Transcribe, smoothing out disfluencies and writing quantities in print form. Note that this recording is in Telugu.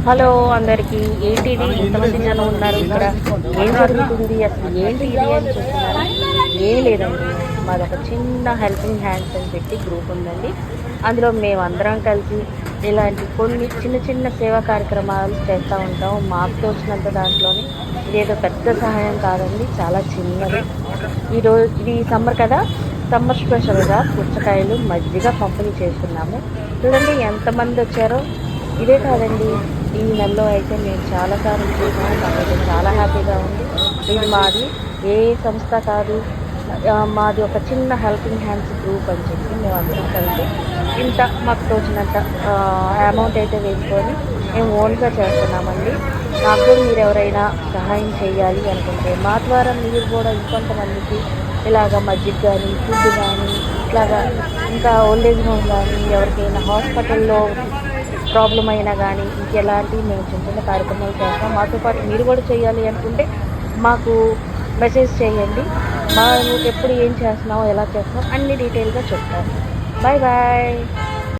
హలో అందరికీ, ఏంటిది ఇంతమంది జనం ఉన్నారు ఇక్కడ? ఏం జరుగుతుంది అసలు? ఏంటి ఇది అని చూస్తున్నారు? ఏం లేదండి, మాదొక చిన్న హెల్పింగ్ హ్యాండ్స్ అని పెట్టి గ్రూప్ ఉందండి. అందులో మేమందరం కలిసి ఇలాంటి కొన్ని చిన్న చిన్న సేవా కార్యక్రమాలు చేస్తూ ఉంటాం. మాకు తోచినంత దాంట్లోని. ఇదేదో పెద్ద సహాయం కాదండి, చాలా చిన్నది. ఈరోజు ఇది సమ్మర్ కదా, సమ్మర్ స్పెషల్గా పుచ్చకాయలు మజ్జిగ పంపిణీ చేస్తున్నాము. చూడండి ఎంతమంది వచ్చారో. ఇదే కాదండి, ఈ నెలలో అయితే మేము చాలాసార్లు చూసాము. మాకైతే చాలా హ్యాపీగా ఉంది. ఇది మాది ఏ సంస్థ కాదు, మాది ఒక చిన్న హెల్పింగ్ హ్యాండ్స్ గ్రూప్ అని చెప్పి మేము అందరం కలిసి ఇంత మాకు తోచినంత అమౌంట్ అయితే వేసుకొని మేము ఓన్గా చేస్తున్నామండి. నాకు కూడా మీరు ఎవరైనా సహాయం చేయాలి అనుకుంటే మా ద్వారా మీరు కూడా ఇంకొంతమందికి ఇలాగ మజ్జిగ కానీ, ఫుడ్ కానీ, ఇట్లాగా ఇంకా ఓల్డేజ్ హోమ్ కానీ, ఎవరికైనా హాస్పిటల్లో ప్రాబ్లం అయినా కానీ ఇంకెలాంటి మేము చిన్న చిన్న కార్యక్రమాలు చేస్తాం. మాతో పాటు మీరు కూడా చేయాలి అనుకుంటే మాకు మెసేజ్ చేయండి. మా నువ్వు ఎప్పుడు ఏం చేస్తున్నావు, ఎలా చేస్తున్నావు అన్ని డీటెయిల్గా చెప్తాను. Bye bye.